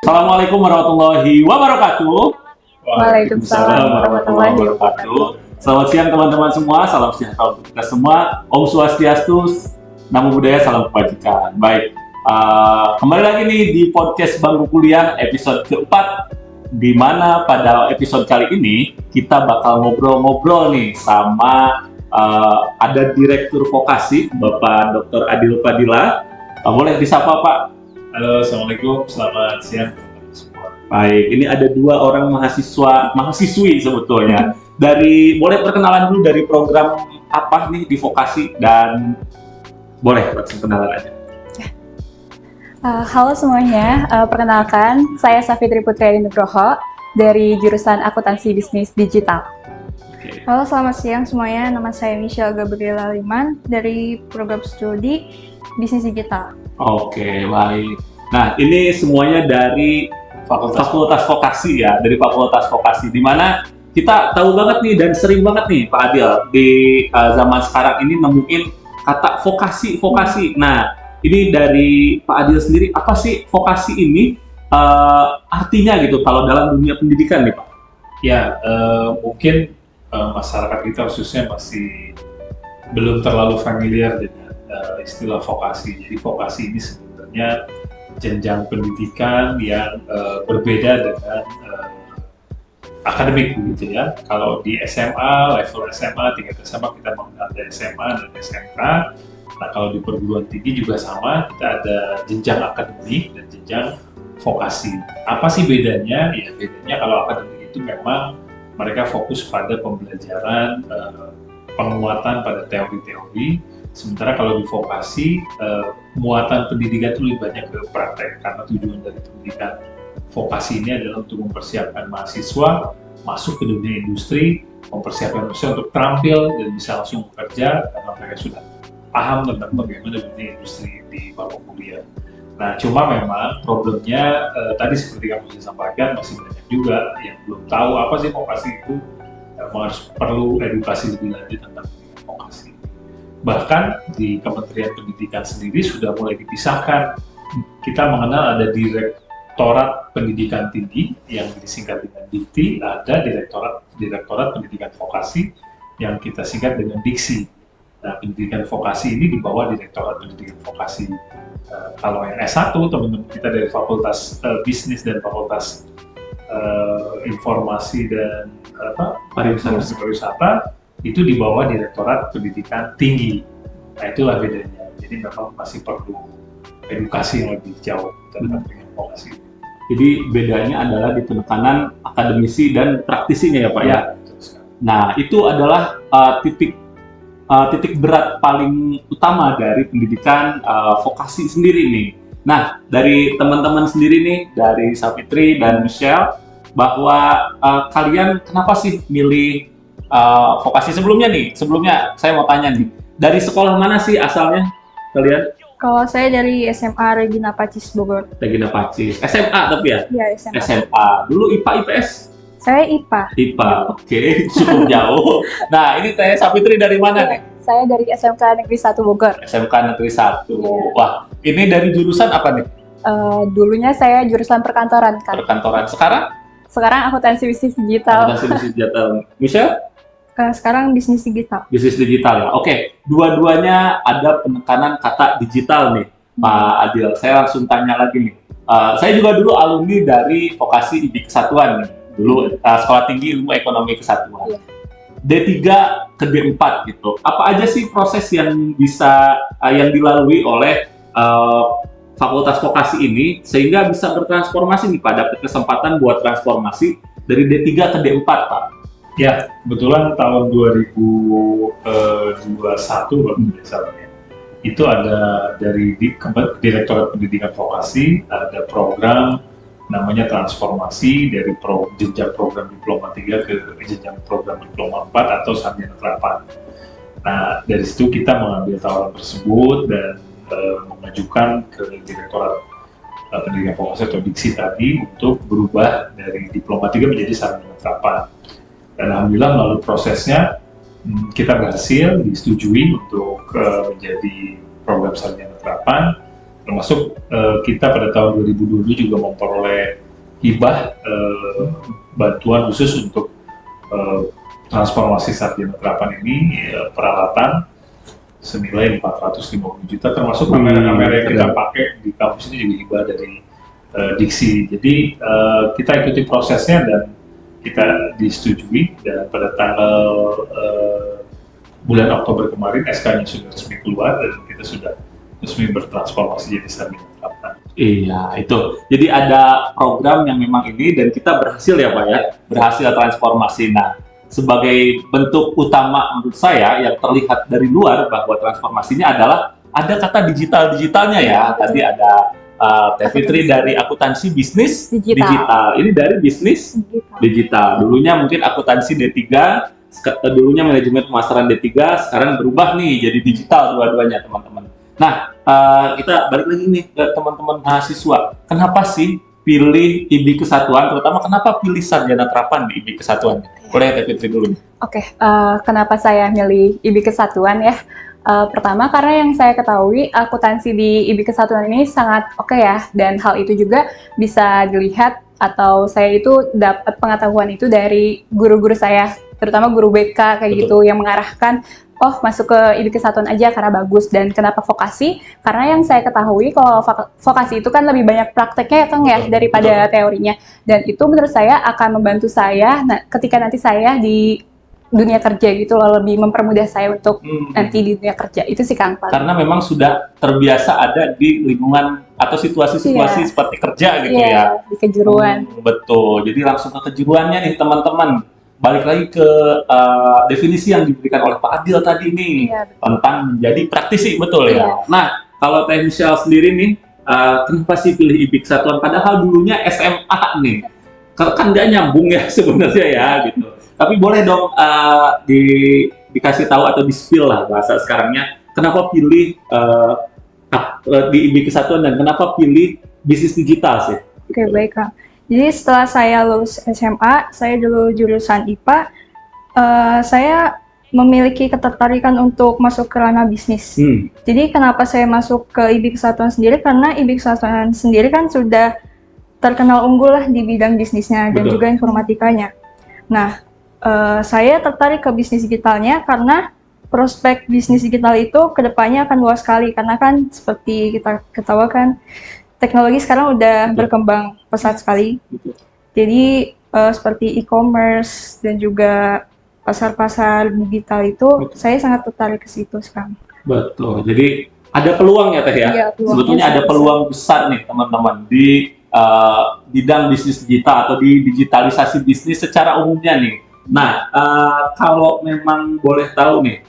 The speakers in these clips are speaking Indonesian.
Assalamualaikum warahmatullahi wabarakatuh. Waalaikumsalam warahmatullahi wabarakatuh. Selamat siang teman-teman semua, salam sejahtera untuk kita semua. Om Swastiastu, Namo Buddhaya, salam kebajikan. Baik, kembali lagi nih di podcast Bangku Kuliah episode keempat, di mana pada episode kali ini kita bakal ngobrol-ngobrol nih sama ada Direktur Vokasi, Bapak Dr. Adil Fadila. Boleh disapa Pak? Halo, Assalamualaikum, selamat siang. Baik, ini ada dua orang mahasiswi sebetulnya. Boleh perkenalan dulu dari program apa nih di Vokasi, dan boleh perkenalan aja. Halo semuanya, perkenalkan saya Safitri Putri Nugroho dari jurusan Akuntansi Bisnis Digital. Halo, selamat siang semuanya. Nama saya Michelle Gabriela Liman dari program studi Bisnis Digital. Oke, baik. Nah, ini semuanya dari Fakultas Vokasi ya, dari Fakultas Vokasi, di mana kita tahu banget nih dan sering banget nih Pak Adil di zaman sekarang ini nemuin kata vokasi. Nah, ini dari Pak Adil sendiri, apa sih vokasi ini artinya gitu kalau dalam dunia pendidikan nih Pak? Ya, mungkin masyarakat kita khususnya masih belum terlalu familiar dengan istilah vokasi. Jadi vokasi ini sebenarnya jenjang pendidikan yang berbeda dengan akademik begitu ya. Kalau di SMA, level SMA, tingkat SMA kita mengenal ada SMA dan SMK. Nah, kalau di perguruan tinggi juga sama, kita ada jenjang akademik dan jenjang vokasi. Apa sih bedanya? Ya, bedanya kalau akademik itu memang mereka fokus pada pembelajaran, penguatan pada teori-teori. Sementara kalau di vokasi, muatan pendidikan itu lebih banyak ke praktek, karena tujuan dari pendidikan vokasi ini adalah untuk mempersiapkan mahasiswa masuk ke dunia industri, mempersiapkan mahasiswa untuk terampil dan bisa langsung bekerja karena mereka sudah paham tentang bagaimana dunia industri di bangku kuliah. Nah, cuma memang problemnya tadi seperti kamu sudah sampaikan, masih banyak juga yang belum tahu apa sih vokasi itu, harus perlu edukasi lebih lanjut tentang pendidikan vokasi. Bahkan di Kementerian Pendidikan sendiri sudah mulai dipisahkan. Kita mengenal ada Direktorat Pendidikan Tinggi yang disingkat dengan Dikti, ada Direktorat Pendidikan Vokasi yang kita singkat dengan Diksi. Nah, pendidikan vokasi ini di bawah Direktorat Pendidikan Vokasi. Kalau yang S1, teman-teman kita dari Fakultas Bisnis dan Fakultas Informasi dan Pariwisata itu di bawah Direktorat Pendidikan Tinggi. Nah, itulah bedanya. Jadi memang masih perlu edukasi yang lebih jauh tentang pendidikan vokasi. Jadi bedanya adalah di penekanan akademisi dan praktisinya ya Pak ya? Nah, itu adalah titik berat paling utama dari pendidikan vokasi sendiri nih. Nah, dari teman-teman sendiri nih, dari Safitri dan Michelle, bahwa kalian kenapa sih milih vokasi sebelumnya saya mau tanya nih, dari sekolah mana sih asalnya kalian? Kalau saya dari SMA Regina Pacis Bogor. Regina Pacis, SMA tapi ya? Ya, SMA. SMA, dulu IPA IPS? Saya IPA. IPA, oke, cukup jauh. Nah, ini saya Safitri dari mana nih? Saya dari SMK Negeri 1 Bogor. SMK Negeri 1. Iya. Wah, ini dari jurusan apa nih? Dulunya saya jurusan perkantoran kan. Perkantoran. Sekarang akuntansi bisnis digital. Akuntansi bisnis digital. Michelle? Sekarang bisnis digital. Bisnis digital ya. Oke, dua-duanya ada penekanan kata digital nih, Pak Adil. Saya langsung tanya lagi nih. Saya juga dulu alumni dari Vokasi IB Kesatuan nih. Dulu Sekolah Tinggi Ilmu Ekonomi Kesatuan. Iya. D3 ke D4 gitu. Apa aja sih proses yang yang dilalui oleh Fakultas Vokasi ini sehingga bisa bertransformasi nih Pak, dapat kesempatan buat transformasi dari D3 ke D4 Pak? Ya, kebetulan tahun 2021 kalau tidak salah ya, itu ada dari Direktorat Pendidikan Vokasi, ada program namanya transformasi dari jenjang program Diploma 3 ke jenjang program Diploma 4 atau sarjana terapan. Nah, dari situ kita mengambil tawaran tersebut dan mengajukan ke Direktorat Pendidikan Vokasi atau Diksi tadi untuk berubah dari Diploma 3 menjadi sarjana terapan. Dan alhamdulillah melalui prosesnya kita berhasil disetujui untuk menjadi program sarjana terapan. termasuk kita pada tahun 2022 juga memperoleh hibah bantuan khusus untuk transformasi sarjana terapan ini, peralatan senilai 450 juta, termasuk kamera-kamera yang kita pakai di kampus ini juga hibah dari Diksi. Jadi kita ikuti prosesnya dan kita disetujui, dan pada tanggal bulan Oktober kemarin SK-nya sudah resmi keluar dan kita sudah resmi bertransformasi jadi sarjana terapan. Iya, itu. Jadi ada program yang memang ini dan kita berhasil ya Pak ya, berhasil transformasi. Nah, sebagai bentuk utama menurut saya yang terlihat dari luar bahwa transformasinya adalah ada kata digitalnya ya. Tadi ada Teh Fitri dari akuntansi bisnis digital. Ini dari bisnis digital. Dulunya mungkin akuntansi D3, dulunya manajemen pemasaran D3, sekarang berubah nih jadi digital dua-duanya teman-teman. Nah, kita balik lagi nih ke teman-teman mahasiswa. Kenapa sih pilih IB Kesatuan, terutama kenapa pilih sarjana terapan di IB Kesatuan? Boleh Teh Fitri dulu nih. Oke, kenapa saya milih IB Kesatuan ya? Pertama karena yang saya ketahui akuntansi di IB Kesatuan ini sangat oke ya, dan hal itu juga bisa dilihat atau saya itu dapat pengetahuan itu dari guru-guru saya, terutama guru BK kayak gitu yang mengarahkan, oh masuk ke IB Kesatuan aja karena bagus. Dan kenapa vokasi? Karena yang saya ketahui kalau vokasi itu kan lebih banyak prakteknya ya Kang ya daripada teorinya, dan itu menurut saya akan membantu saya ketika nanti saya di dunia kerja gitu loh, lebih mempermudah saya untuk nanti di dunia kerja. Itu sih Kang. Karena memang sudah terbiasa ada di lingkungan atau situasi-situasi seperti kerja gitu ya. Di kejuruan. Betul. Jadi langsung ke kejuruannya nih teman-teman. Balik lagi ke definisi yang diberikan oleh Pak Adil tadi nih tentang menjadi praktisi, betul ya. Nah, kalau Teh Michelle sendiri nih, kenapa sih pilih IB Kesatuan? Padahal dulunya SMA nih. Kan nggak nyambung ya sebenarnya ya gitu. Tapi boleh dong dikasih tahu atau di-spill lah bahasa sekarangnya, kenapa pilih di IB Kesatuan dan kenapa pilih bisnis digital sih? Oke, baik Kak. Jadi setelah saya lulus SMA, saya dulu jurusan IPA, saya memiliki ketertarikan untuk masuk ke ranah bisnis. Jadi kenapa saya masuk ke IB Kesatuan sendiri? Karena IB Kesatuan sendiri kan sudah terkenal unggul lah di bidang bisnisnya dan juga informatikanya. Nah, saya tertarik ke bisnis digitalnya karena prospek bisnis digital itu kedepannya akan luas sekali, karena kan seperti kita ketahui kan teknologi sekarang udah berkembang pesat sekali. Jadi seperti e-commerce dan juga pasar-pasar digital itu saya sangat tertarik ke situ sekarang. Betul. Jadi ada peluang ya Teh ya. Iya, sebetulnya ada peluang besar nih teman-teman di bidang bisnis digital atau di digitalisasi bisnis secara umumnya nih. Nah, kalau memang boleh tahu nih,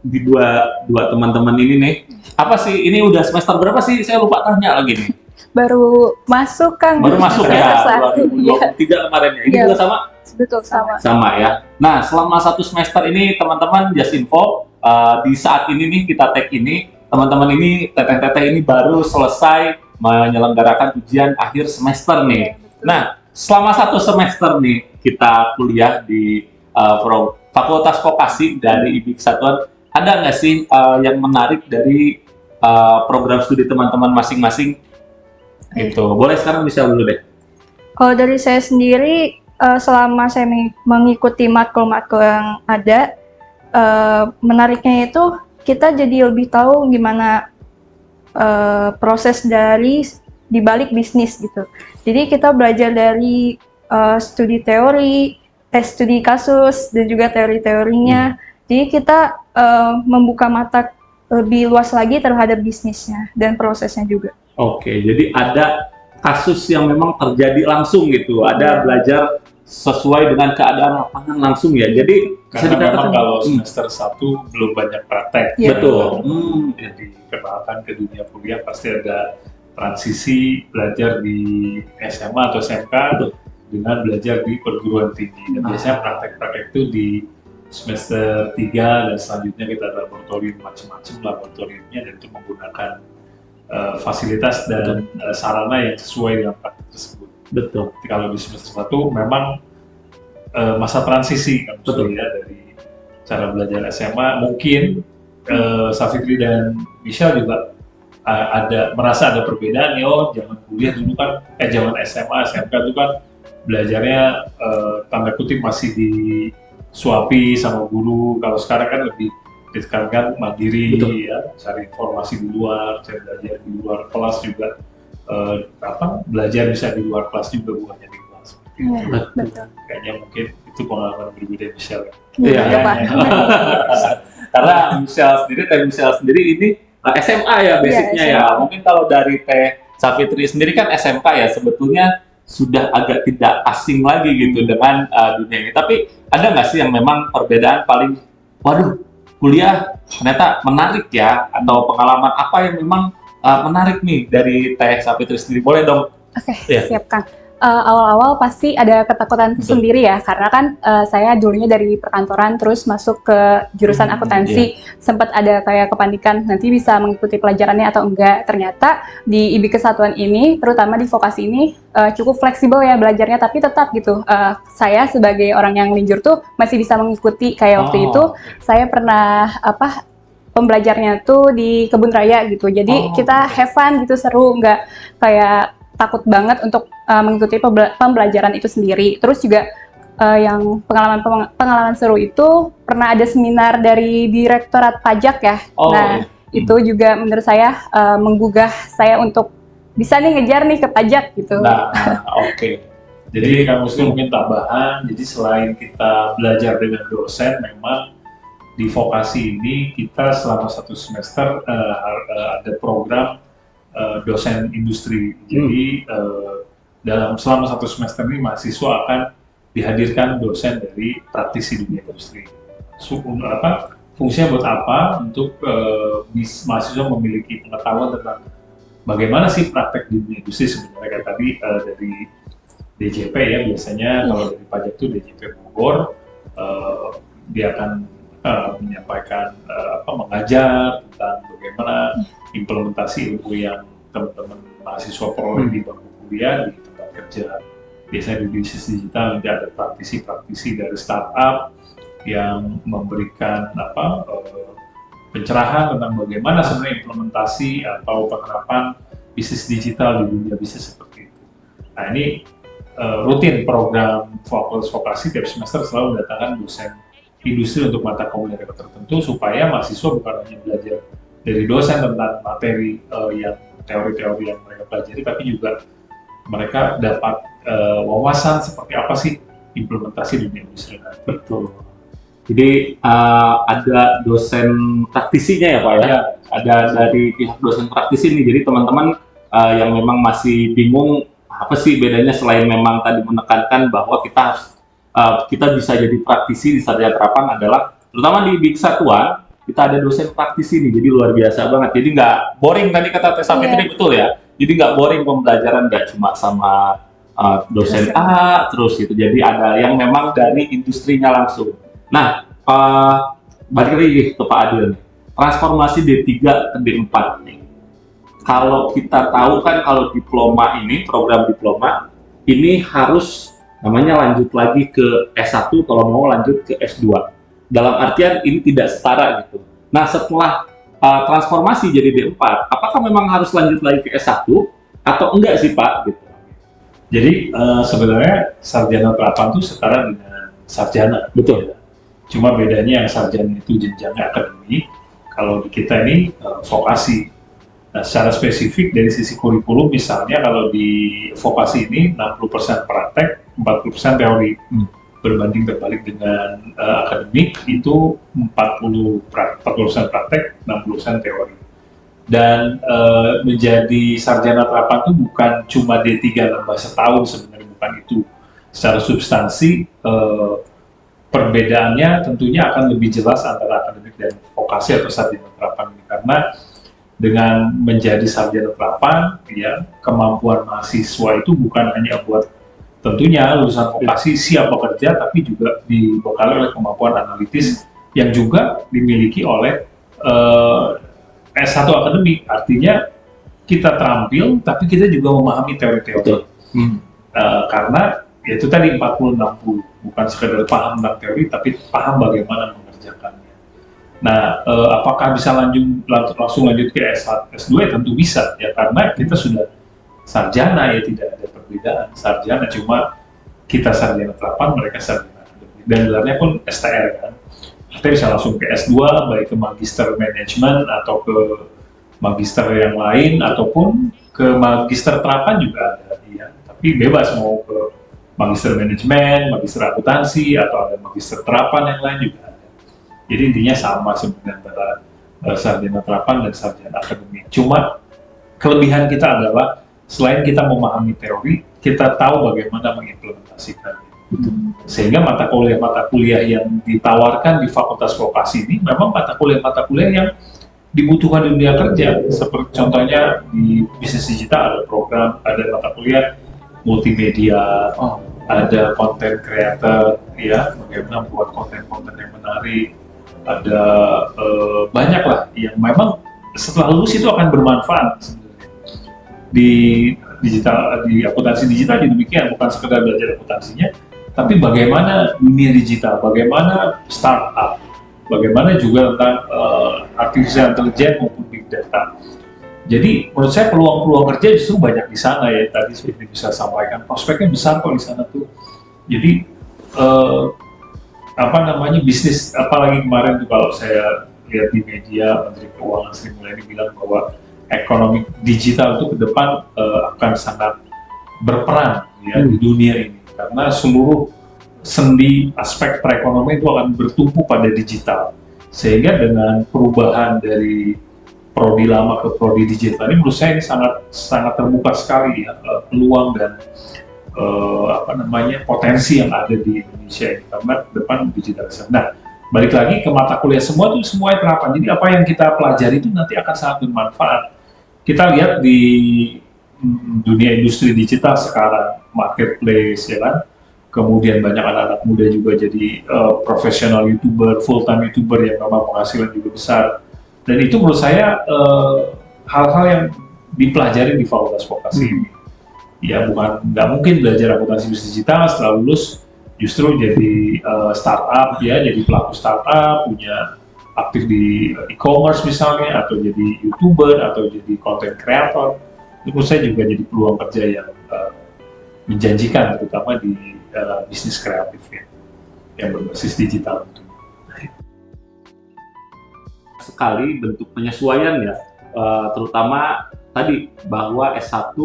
di dua teman-teman ini nih, apa sih, ini udah semester berapa sih? Saya lupa tanya lagi nih. Baru masuk Kang. Baru masuk ya, 2023 kemarin ya. Ini juga sama? Betul, sama. Sama ya. Nah, selama satu semester ini teman-teman just info, di saat ini nih kita tag ini, teman-teman ini, teteh-teteh ini baru selesai menyelenggarakan ujian akhir semester nih. Nah, selama satu semester nih kita kuliah di Fakultas Vokasi dari IB Kesatuan, ada nggak sih yang menarik dari program studi teman-teman masing-masing? Gitu. Boleh sekarang bisa dulu deh. Kalau dari saya sendiri, selama saya mengikuti matkul-matkul yang ada, menariknya itu kita jadi lebih tahu gimana proses dari dibalik bisnis gitu. Jadi kita belajar dari studi teori, studi kasus, dan juga teori-teorinya. Jadi kita membuka mata lebih luas lagi terhadap bisnisnya dan prosesnya juga. Oke, jadi ada kasus yang memang terjadi langsung gitu, ada belajar sesuai dengan keadaan lapangan langsung ya. Jadi karena memang kalau semester 1 belum banyak praktek. Betul. Jadi kenalkan ke dunia kuliah pasti ada transisi belajar di SMA atau SMK dengan belajar di perguruan tinggi. Dan biasanya praktek-praktek itu di semester 3 dan selanjutnya kita ada laboratorium, macam-macam laboratoriumnya, dan itu menggunakan fasilitas dan sarana yang sesuai dengan praktek tersebut. Betul. Jadi kalau di semester 1 memang masa transisi kan, ya, dari cara belajar SMA. Mungkin Safitri dan Michelle juga merasa ada perbedaan ya, zaman kuliah dulu kan, zaman SMA, SMK itu kan belajarnya tanda kutip masih disuapi sama guru. Kalau sekarang kan lebih ditekankan mandiri. Betul. Ya, cari informasi di luar, cari belajar di luar kelas juga, belajar bisa di luar kelas juga, bukan hanya di kelas. Betul. Kayaknya mungkin itu pengalaman berbeda Michelle. Iya, Pak. Karena Michelle sendiri ini SMA ya basicnya ya. Mungkin kalau dari Teh Savitri sendiri kan SMK ya, sebetulnya sudah agak tidak asing lagi gitu dengan dunia ini. Tapi ada nggak sih yang memang perbedaan paling, waduh, kuliah ternyata menarik ya, atau pengalaman apa yang memang menarik nih dari Teh Savitri sendiri? Boleh dong? Oke, siap Kang. Awal-awal pasti ada ketakutan sendiri ya, karena kan saya dulunya dari perkantoran terus masuk ke jurusan akuntansi, sempat ada kayak kepanikan nanti bisa mengikuti pelajarannya atau enggak. Ternyata di IB Kesatuan ini, terutama di vokasi ini cukup fleksibel ya belajarnya, tapi tetap gitu. Saya sebagai orang yang linjur tuh masih bisa mengikuti, kayak waktu itu saya pernah pembelajarnya tuh di Kebun Raya gitu. Jadi kita have fun gitu, seru, nggak kayak takut banget untuk mengikuti pembelajaran itu sendiri. Terus juga yang pengalaman seru itu pernah ada seminar dari Direktorat Pajak ya. Itu juga menurut saya menggugah saya untuk bisa nih ngejar nih ke pajak gitu. Jadi Kang Musli mungkin tambahan, jadi selain kita belajar dengan dosen, memang di vokasi ini kita selama 1 semester ada program dosen industri. Jadi selama 1 semester ini mahasiswa akan dihadirkan dosen dari praktisi dunia industri. Fungsinya buat apa? Untuk mahasiswa memiliki pengetahuan tentang bagaimana sih praktek di dunia industri sebenarnya. Kayak tadi dari DJP ya, biasanya kalau dari pajak itu DJP Bogor, dia akan menyampaikan mengajar tentang bagaimana implementasi ilmu yang teman-teman mahasiswa peroleh di bangku kuliah di tempat kerja. Biasanya di bisnis digital nanti ada praktisi-praktisi dari startup yang memberikan pencerahan tentang bagaimana sebenarnya implementasi atau penerapan bisnis digital di dunia bisnis seperti itu. Nah, ini rutin program Fakultas Vokasi tiap semester selalu mendatangkan dosen industri untuk mata kuliah tertentu, supaya mahasiswa bukan hanya belajar dari dosen tentang materi yang teori-teori yang mereka pelajari, tapi juga mereka dapat wawasan seperti apa sih implementasi dunia industri. Betul. Jadi ada dosen praktisinya ya Pak ya? Ada dari pihak dosen praktisi ini. Jadi teman-teman yang memang masih bingung apa sih bedanya, selain memang tadi menekankan bahwa kita bisa jadi praktisi di sarjana terapan, adalah terutama di IB Kesatuan kita ada dosen praktisi nih, jadi luar biasa banget. Jadi nggak boring, tadi kata Teh Savitri betul ya. Jadi nggak boring pembelajaran, nggak cuma sama dosen A terus gitu. Jadi ada yang memang dari industrinya langsung. Nah, balik lagi ke Pak Adil nih. Transformasi D3 ke D4 nih. Kalau kita tahu kan kalau diploma ini, program diploma ini harus namanya lanjut lagi ke S1 kalau mau lanjut ke S2. Dalam artian ini tidak setara gitu. Nah, setelah transformasi jadi D4, apakah memang harus lanjut lagi ke S1 atau enggak sih Pak? Gitu. Jadi sebenarnya sarjana terapan itu setara dengan sarjana. Betul. Cuma bedanya yang sarjana itu jenjangnya akademik, kalau di kita ini vokasi. Nah, secara spesifik dari sisi kurikulum, misalnya kalau di vokasi ini 60% praktek, 40% teori. Berbanding terbalik dengan akademik itu 40% praktek, 60% teori. Dan menjadi sarjana terapan itu bukan cuma D3 nambah setahun, sebenarnya bukan itu. Secara substansi perbedaannya tentunya akan lebih jelas antara akademik dan vokasi atau sarjana terapan ini, karena dengan menjadi sarjana terapan, ya, kemampuan mahasiswa itu bukan hanya buat tentunya lulusan vokasi siap bekerja, tapi juga dibekali oleh kemampuan analitis yang juga dimiliki oleh S1 akademik. Artinya kita terampil, tapi kita juga memahami teori-teori. Karena itu tadi 40-60, bukan sekedar paham tentang teori, tapi paham bagaimana mengerjakannya. Nah, apakah bisa langsung lanjut ke S1, S2? Tentu bisa, ya karena kita sudah sarjana, ya tidak ada perbedaan. Sarjana cuma kita sarjana terapan, mereka sarjana akademik. Dan gelarnya pun STR kan. Kita bisa langsung ke S2, baik ke magister manajemen atau ke magister yang lain, ataupun ke magister terapan juga ada, ya. Tapi bebas mau ke magister manajemen, magister akuntansi, atau ada magister terapan yang lain juga ada. Jadi intinya sama sebenarnya antara sarjana terapan dan sarjana akademik. Cuma kelebihan kita adalah selain kita memahami teori, kita tahu bagaimana mengimplementasikannya. Sehingga mata kuliah yang ditawarkan di Fakultas Vokasi ini memang mata kuliah yang dibutuhkan di dunia kerja. Seperti contohnya di bisnis digital ada program, ada mata kuliah multimedia, ada content creator, ya, bagaimana membuat konten-konten yang menarik. Ada banyak lah yang memang setelah lulus itu akan bermanfaat sebenarnya. Di digital, di akuntansi digital juga demikian, bukan sekedar belajar akuntansinya, tapi bagaimana dunia digital, bagaimana startup, bagaimana juga tentang artificial intelligence maupun big data. Jadi menurut saya peluang-peluang kerja justru banyak di sana, ya. Tadi seperti bisa sampaikan, prospeknya besar kok di sana tuh. Jadi bisnis, apalagi kemarin tuh kalau saya lihat di media, Menteri Keuangan Sri Mulyani bilang bahwa ekonomi digital itu ke depan akan sangat berperan, ya, di dunia ini, karena seluruh sendi aspek perekonomian itu akan bertumpu pada digital. Sehingga dengan perubahan dari prodi lama ke prodi digital ini, menurut saya ini sangat terbuka sekali, ya, peluang dan potensi yang ada di Indonesia ini, karena ke depan digitalisasi. Nah, balik lagi ke mata kuliah semuanya terapan. Jadi apa yang kita pelajari itu nanti akan sangat bermanfaat. Kita lihat di dunia industri digital sekarang, marketplace, ya kan. Kemudian banyak anak-anak muda juga jadi profesional YouTuber, full-time YouTuber yang memang penghasilan juga besar. Dan itu menurut saya hal-hal yang dipelajari di Fakultas Vokasi ini. Ya, nggak mungkin belajar akuntansi bisnis digital setelah lulus justru jadi startup, ya, jadi pelaku startup, punya aktif di e-commerce misalnya, atau jadi YouTuber, atau jadi content creator. Itu menurut saya juga jadi peluang kerja yang menjanjikan, terutama di bisnis kreatif, ya, yang berbasis digital. Sekali bentuk penyesuaian, ya, terutama tadi bahwa S1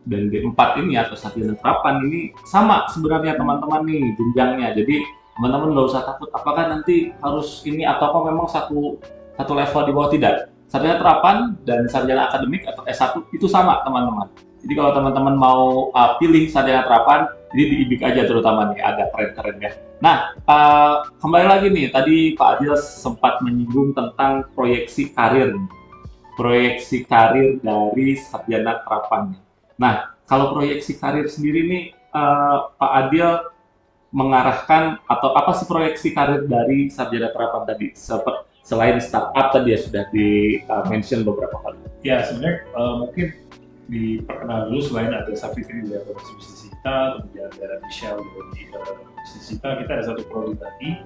dan D4 ini atau sarjana terapan ini sama sebenarnya teman-teman nih jenjangnya. Jadi teman-teman nggak usah takut apakah nanti harus ini atau apa, memang satu level di bawah, tidak. Sarjana terapan dan sarjana akademik atau S1 itu sama teman-teman. Jadi kalau teman-teman mau pilih sarjana terapan, jadi di IBIK aja terutama nih, ada keren-keren, ya. Nah, kembali lagi nih, tadi Pak Adil sempat menyinggung tentang proyeksi karir dari sarjana terapan. Nah, kalau proyeksi karir sendiri nih, Pak Adil mengarahkan atau apa sih proyeksi karir dari sarjana terapan tadi? Selain startup tadi, ya, sudah di-mention beberapa kali. Ya, sebenarnya mungkin diperkenal dulu, selain ada Safitri dari akuntansi bisnis digital, kemudian ada Michelle dari bisnis digital, kita ada satu prodi lagi,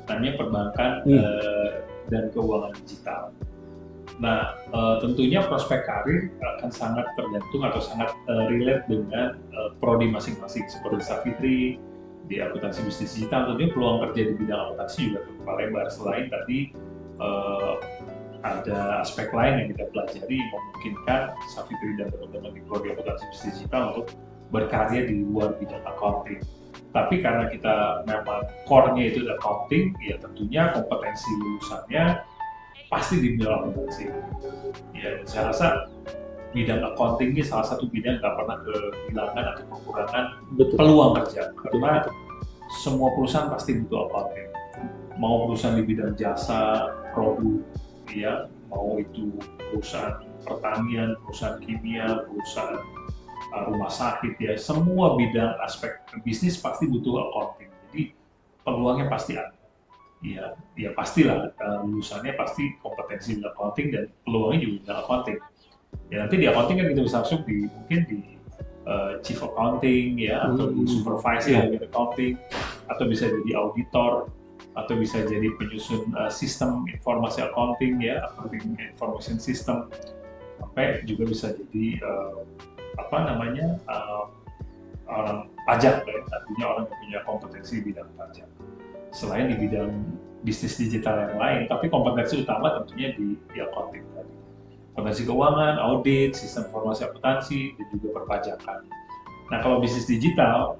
namanya perbankan dan keuangan digital. Nah, tentunya prospek karir akan sangat tergantung atau sangat relate dengan prodi masing-masing. Seperti Safitri di akuntansi bisnis digital, tentunya peluang kerja di bidang akuntansi juga terbuka lebar. Selain tadi ada aspek lain yang kita pelajari memungkinkan Safitri dan teman-teman di prodi akuntansi bisnis digital untuk berkarya di luar bidang accounting. Tapi karena kita memang core-nya itu accounting, ya tentunya kompetensi lulusannya pasti di bidang akuntansi. Ya, saya rasa bidang accounting ini salah satu bidang nggak pernah kehilangan atau kekurangan peluang kerja. Karena semua perusahaan pasti butuh accounting. Mau perusahaan di bidang jasa, produk, ya, mau itu perusahaan pertanian, perusahaan kimia, perusahaan rumah sakit, ya, semua bidang aspek bisnis pasti butuh accounting. Jadi peluangnya pasti ada. Ya pastilah lulusannya pasti kompetensi di accounting dan peluangnya juga di accounting. Ya nanti di accounting kan kita bisa langsung mungkin di chief accounting, ya, atau di supervisor di accounting, atau bisa jadi auditor, atau bisa jadi penyusun sistem informasi accounting ya, accounting information system, sampai juga bisa jadi orang pajak ya, artinya orang yang punya kompetensi di bidang pajak. Selain di bidang bisnis digital yang lain, tapi kompetensi utama tentunya di accounting tadi. Kompetensi keuangan, audit, sistem informasi akuntansi, dan juga perpajakan. Nah, kalau bisnis digital,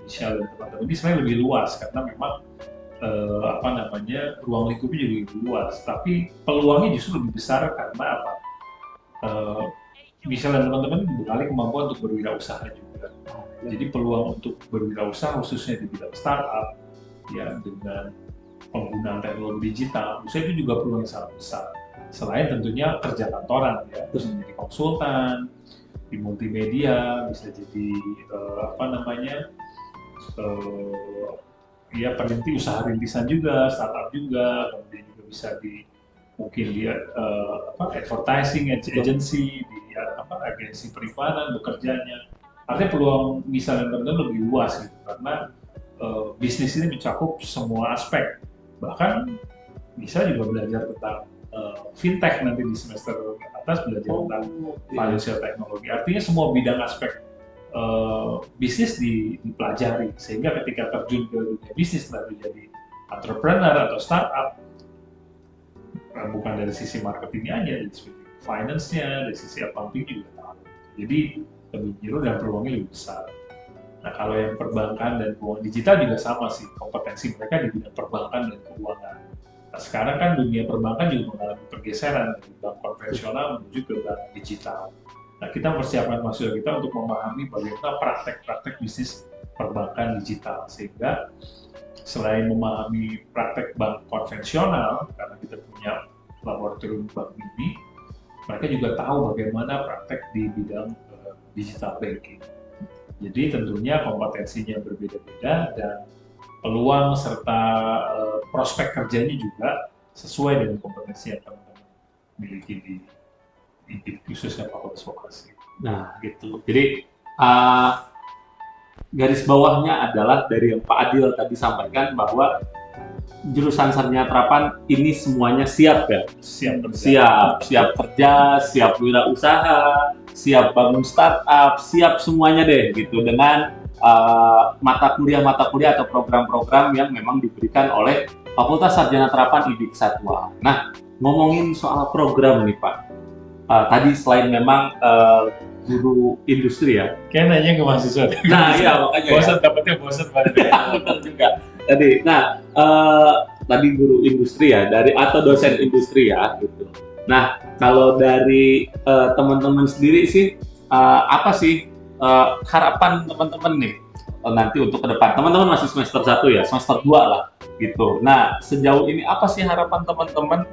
Michelle dan teman-teman ini sebenarnya lebih luas karena memang ruang lingkupnya juga lebih luas, tapi peluangnya justru lebih besar karena apa? Michelle dan teman-teman dibekali kemampuan untuk berwirausaha juga. Jadi peluang untuk berwirausaha khususnya di bidang startup ya dengan penggunaan teknologi digital, itu juga peluang yang sangat besar. Selain tentunya kerja kantoran ya, terus menjadi konsultan di multimedia, bisa jadi peneliti usaha rintisan juga, startup juga, kemudian juga bisa mungkin di advertising agency, di agensi periklanan bekerjanya. Artinya peluang misalnya teman-teman lebih luas gitu, karena bisnis ini mencakup semua aspek. Bahkan bisa juga belajar tentang fintech nanti di semester atas, belajar tentang financial technology. Artinya semua bidang aspek bisnis dipelajari, sehingga ketika terjun ke dunia bisnis lalu jadi entrepreneur atau startup, bukan dari sisi marketingnya aja, dari sisi finance-nya, dari sisi accounting juga tahu. Jadi lebih menyeluruh dan peluangnya lebih besar. Nah, kalau yang perbankan dan keuangan digital juga sama sih, kompetensi mereka di bidang perbankan dan keuangan. Nah, sekarang kan dunia perbankan juga mengalami pergeseran dari bank konvensional menuju ke bank digital. Nah, kita mempersiapkan mahasiswa kita untuk memahami bagaimana praktek-praktek bisnis perbankan digital, sehingga selain memahami praktek bank konvensional, karena kita punya laboratorium bank ini, mereka juga tahu bagaimana praktek di bidang digital banking. Jadi tentunya kompetensinya berbeda-beda dan peluang serta prospek kerjanya juga sesuai dengan kompetensi yang teman-teman miliki di khususnya fakultas vokasi. Nah, gitu. Jadi garis bawahnya adalah dari yang Pak Adil tadi sampaikan bahwa jurusan sarjana terapan ini semuanya siap ya? Siap kerja, siap wirausaha, siap bangun startup, siap semuanya deh gitu dengan mata kuliah atau program-program yang memang diberikan oleh Fakultas Sarjana Terapan IB Kesatuan. Nah, ngomongin soal program nih Pak, tadi selain memang guru industri ya. Kayak nanya ke mahasiswa. Nah iya makanya. Bosan dapetnya bosan banget. Benar juga. Tadi guru industri ya, atau dosen industri ya gitu. Nah kalau dari teman-teman sendiri sih apa sih harapan teman-teman nih nanti untuk ke depan? Teman-teman masih semester 1 ya, semester 2 lah gitu. Nah sejauh ini apa sih harapan teman-teman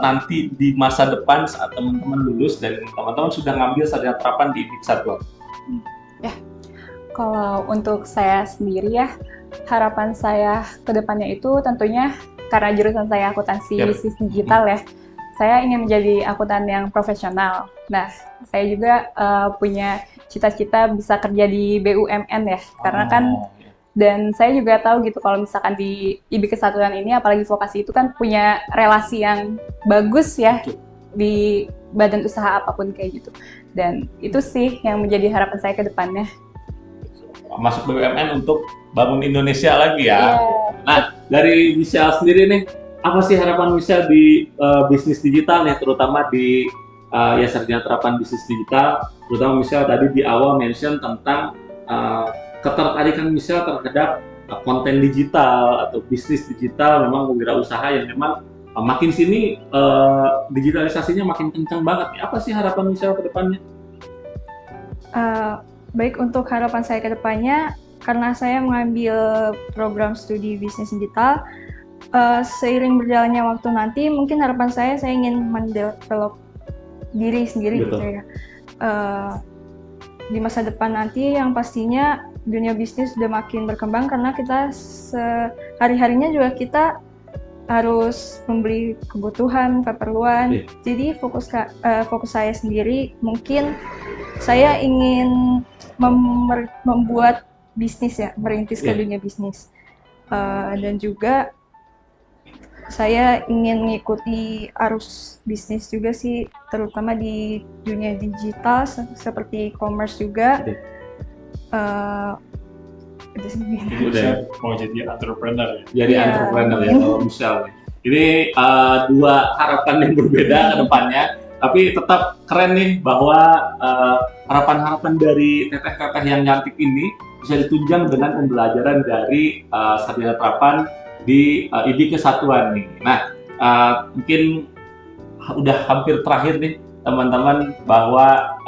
nanti di masa depan saat teman-teman lulus dan teman-teman sudah ngambil sarjana terapan di IB Kesatuan? Ya, kalau untuk saya sendiri ya, harapan saya ke depannya itu tentunya karena jurusan saya akuntansi bisnis digital ya, saya ingin menjadi akuntan yang profesional. Nah, saya juga punya cita-cita bisa kerja di BUMN ya, karena kan dan saya juga tahu gitu kalau misalkan di IB Kesatuan ini apalagi vokasi itu kan punya relasi yang bagus ya di badan usaha apapun kayak gitu. Dan itu sih yang menjadi harapan saya ke depannya. Masuk BUMN untuk bangun Indonesia lagi ya. Yeah. Nah, dari Michelle sendiri nih, apa sih harapan Michelle di bisnis digital nih, terutama di sarjana terapan bisnis digital, terutama Michelle tadi di awal mention tentang ketertarikan Michelle terhadap konten digital atau bisnis digital, memang wirausaha yang memang makin sini digitalisasinya makin kencang banget nih. Apa sih harapan Michelle ke depannya? Baik, untuk harapan saya ke depannya, karena saya mengambil program studi bisnis digital, seiring berjalannya waktu nanti, mungkin harapan saya ingin mendevelop diri sendiri gitu ya. Di masa depan nanti yang pastinya dunia bisnis sudah makin berkembang karena kita sehari-harinya juga kita harus membeli kebutuhan, keperluan. Jadi fokus saya sendiri mungkin saya ingin membuat bisnis ya, merintis ke dunia bisnis. Dan juga saya ingin mengikuti arus bisnis juga sih, terutama di dunia digital seperti e-commerce juga. Itu sih. Jadi saya mau jadi entrepreneur ya. Jadi Iya. entrepreneur ya kalau misalnya. Ini dua harapan yang berbeda ke depannya, tapi tetap keren nih bahwa harapan-harapan dari teteh-teteh yang cantik ini bisa ditunjang dengan pembelajaran dari sarjana terapan di IB Kesatuan nih. Nah, mungkin udah hampir terakhir nih teman-teman, bahwa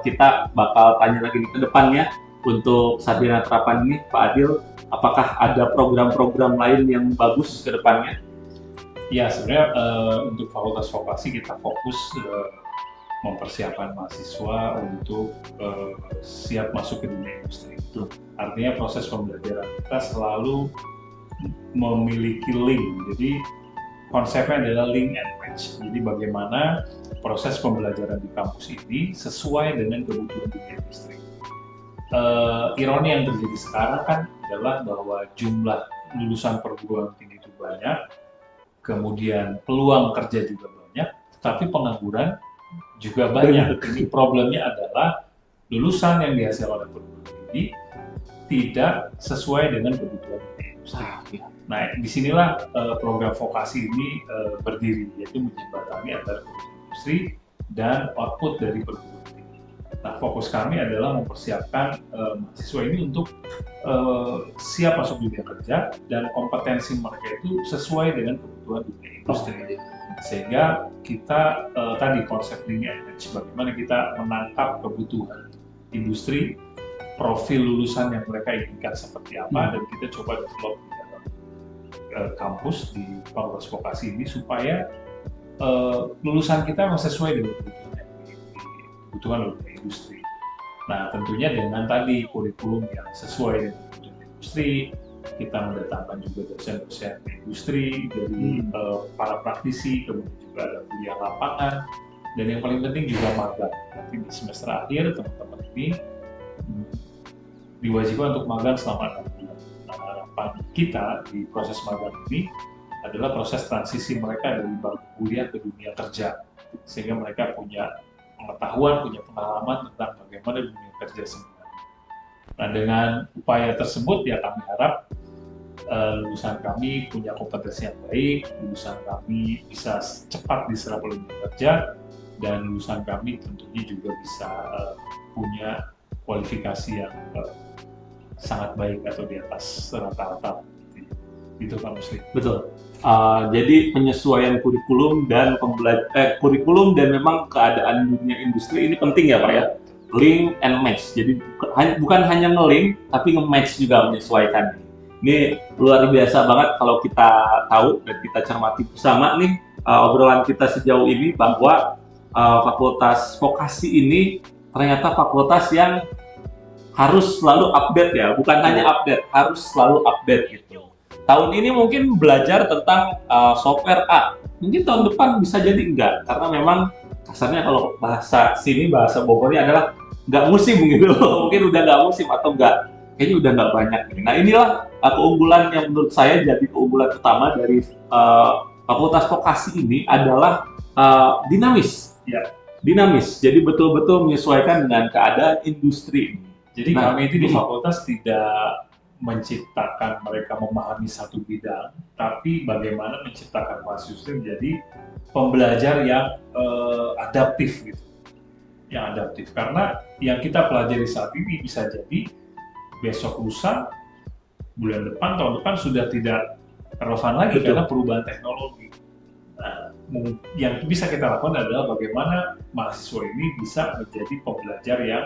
kita bakal tanya lagi ke depannya untuk sarjana terapan ini, Pak Adil, apakah ada program-program lain yang bagus ke depannya? Ya, sebenarnya untuk Fakultas Vokasi kita fokus mempersiapkan mahasiswa untuk siap masuk ke dunia industri. Itu artinya proses pembelajaran kita selalu memiliki link. Jadi konsepnya adalah link and match. Jadi bagaimana proses pembelajaran di kampus ini sesuai dengan kebutuhan dunia industri. Ironi yang terjadi sekarang kan adalah bahwa jumlah lulusan perguruan tinggi itu banyak, kemudian peluang kerja juga banyak, tetapi pengangguran juga banyak. Ini problemnya adalah lulusan yang dihasilkan oleh perguruan tinggi tidak sesuai dengan kebutuhan dunia industri. Nah, disinilah program vokasi ini berdiri, yaitu menjembatani antara kebutuhan industri dan output dari perguruan tinggi. Nah, fokus kami adalah mempersiapkan mahasiswa ini untuk siap masuk dunia kerja dan kompetensi mereka itu sesuai dengan kebutuhan dunia industri. Sehingga kita tadi konsep link and match, bagaimana kita menangkap kebutuhan industri, profil lulusan yang mereka inginkan seperti apa, dan kita coba develop di dalam kampus di Fakultas Vokasi ini supaya lulusan kita sesuai dengan kebutuhan dunia industri. Nah, tentunya dengan tadi kurikulum yang sesuai dengan kebutuhan industri, kita mendatangkan juga dosen-dosen industri dari para praktisi, kemudian juga ada kuliah lapangan, dan yang paling penting juga magang. Nanti di semester akhir teman-teman ini diwajibkan untuk magang selama 6 bulan. Nah, harapan kita di proses magang ini adalah proses transisi mereka dari bangku kuliah ke dunia kerja, sehingga mereka punya pengetahuan, punya pengalaman tentang bagaimana dunia kerja sebenarnya. Nah, dengan upaya tersebut ya kami harap lulusan kami punya kompetensi yang baik, lulusan kami bisa cepat diserap oleh dunia kerja, dan lulusan kami tentunya juga bisa punya kualifikasi yang sangat baik atau di atas rata-rata. Itu Pak Muslim. Betul. Jadi penyesuaian kurikulum dan kurikulum dan memang keadaan dunia industri ini penting ya Pak ya. Link and match. Jadi bukan hanya nge-link tapi nge-match juga, menyesuaikan. Ini luar biasa banget kalau kita tahu dan kita cermati bersama nih obrolan kita sejauh ini, bahwa Fakultas Vokasi ini ternyata fakultas yang harus selalu update ya, bukan hanya update, harus selalu update gitu. Tahun ini mungkin belajar tentang software A, mungkin tahun depan bisa jadi enggak, karena memang kasarnya kalau bahasa sini, bahasa Bogornya adalah nggak musim gitu, mungkin udah nggak musim atau enggak, kayaknya udah nggak banyak. Nah inilah keunggulan yang menurut saya jadi keunggulan utama dari Fakultas Vokasi ini adalah dinamis. Ya. Dinamis, jadi betul-betul menyesuaikan dengan keadaan industri. Jadi kami itu di fakultas tidak menciptakan mereka memahami satu bidang, tapi bagaimana menciptakan mahasiswa menjadi pembelajar yang adaptif gitu. Yang adaptif, karena yang kita pelajari saat ini bisa jadi besok lusa, bulan depan, tahun depan sudah tidak relevan lagi. Betul. Karena perubahan teknologi. Nah, yang bisa kita lakukan adalah bagaimana mahasiswa ini bisa menjadi pembelajar yang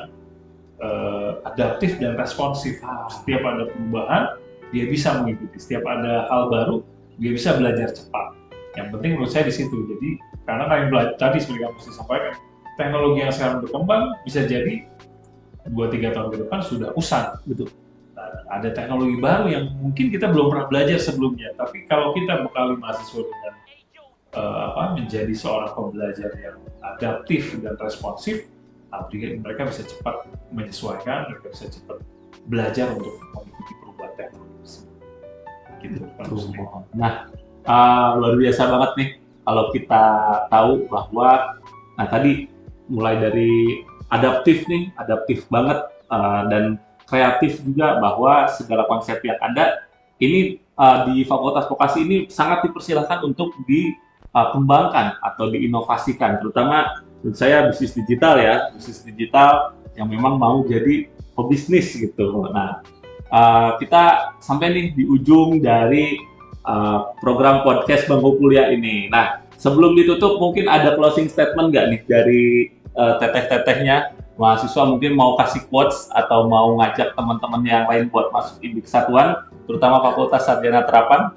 adaptif dan responsif. Setiap ada perubahan, dia bisa mengikuti. Setiap ada hal baru, dia bisa belajar cepat. Yang penting menurut saya di situ. Jadi karena tadi seperti yang mesti sampaikan, teknologi yang sekarang berkembang bisa jadi 2-3 tahun ke depan sudah usang. Betul. Nah, ada teknologi baru yang mungkin kita belum pernah belajar sebelumnya. Tapi kalau kita bekali mahasiswa dengan menjadi seorang pembelajar yang adaptif dan responsif, mereka bisa cepat menyesuaikan, mereka bisa cepat belajar untuk mengikuti perubahan teknologi tersebut. Gitu. Nah, luar biasa banget nih kalau kita tahu bahwa, nah tadi mulai dari adaptif banget, dan kreatif juga, bahwa segala konsep yang ada ini di Fakultas Vokasi ini sangat dipersilahkan untuk dikembangkan atau diinovasikan, terutama menurut saya bisnis digital yang memang mau jadi pebisnis gitu. Nah, kita sampai nih di ujung dari program podcast Bangku Kuliah ini. Nah, sebelum ditutup mungkin ada closing statement nggak nih dari teteh-tetehnya? Mahasiswa mungkin mau kasih quotes atau mau ngajak teman-teman yang lain buat masuk IB Kesatuan, terutama Fakultas Sarjana Terapan,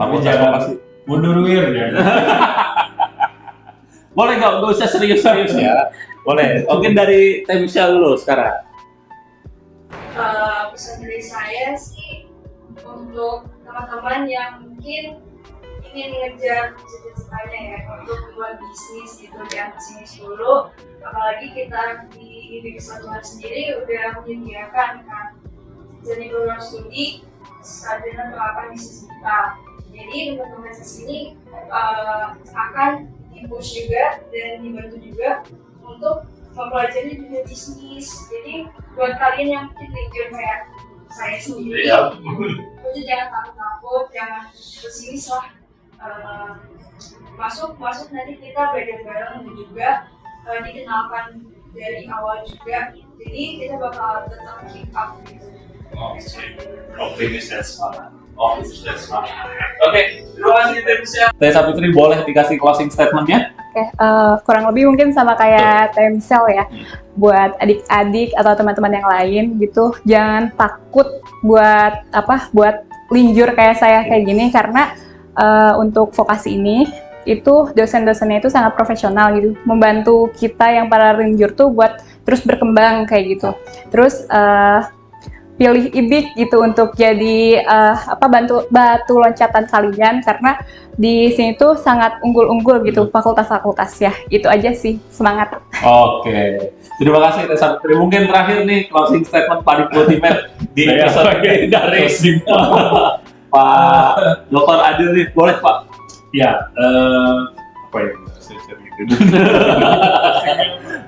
Fakultas Vokasi. Mundur wir ya. Boleh nggak usah serius-serius ya? Boleh. Mungkin dari Teh Michelle dulu sekarang. Pesan dari saya sih untuk teman-teman yang mungkin ingin mengejar cita-citanya ya untuk membuat bisnis gitu, jangan pesimis dulu. Apalagi kita di IB Kesatuan sendiri udah menyediakan kan jadi program studi sarjana terapan bisnis digital. Jadi teman-teman di sini akan di-push juga dan dibantu juga untuk mempelajari dunia bisnis. Jadi buat kalian yang mungkin jujur kayak saya sendiri, itu jangan takut-takut, jangan pesimis lah. Masuk nanti kita belajar bareng dan juga dikenalkan dari awal juga. Jadi kita bakal tetap keep up gitu. Optimis dan semangat. Oke, terima kasih Teh Michelle. Teh Sapitri boleh dikasih closing statement-nya? Oke, kurang lebih mungkin sama kayak Teh Michelle ya. Buat adik-adik atau teman-teman yang lain gitu, jangan takut buat linjur kayak saya kayak gini, karena untuk vokasi ini itu dosen-dosennya itu sangat profesional gitu, membantu kita yang para linjur tuh buat terus berkembang kayak gitu. Terus pilih IBIK gitu untuk jadi batu loncatan kalian, karena di sini tuh sangat unggul-unggul gitu fakultas-fakultas ya. Itu aja sih, semangat. Oke. Terima kasih Teh Sapitri. Mungkin terakhir nih closing statement paling ultimate di episode ini dari Pak Dr. Adil nih, boleh Pak? Ya, apa ya? Saya cari itu.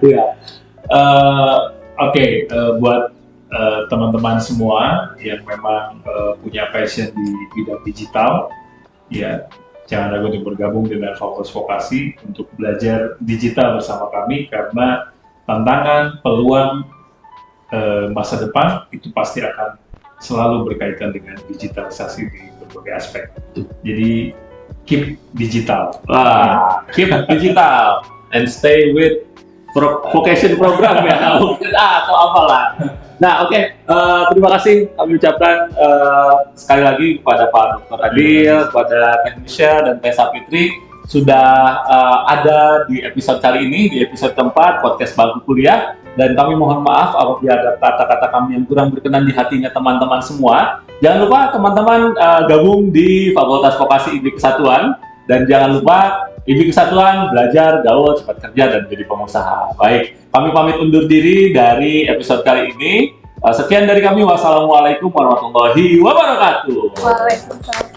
Iya. Oke, buat teman-teman semua yang memang punya passion di bidang digital, ya jangan ragu untuk bergabung dengan Fakultas Vokasi untuk belajar digital bersama kami, karena tantangan, peluang masa depan itu pasti akan selalu berkaitan dengan digitalisasi di berbagai aspek. Jadi keep digital. Keep digital and stay with vocation program ya, atau apalah. Nah, oke. Terima kasih kami ucapkan sekali lagi kepada Pak Dr. Adil, kepada Teh Michelle dan Teh Sapitri sudah ada di episode kali ini, di episode keempat podcast Bangku Kuliah. Dan kami mohon maaf apabila ada kata-kata kami yang kurang berkenan di hatinya teman-teman semua. Jangan lupa teman-teman gabung di Fakultas Vokasi IB Kesatuan, dan jangan lupa IB Kesatuan belajar, gaul, cepat kerja, dan jadi pengusaha. Baik, kami pamit undur diri dari episode kali ini. Sekian dari kami. Wassalamualaikum warahmatullahi wabarakatuh. Waalaikumsalam.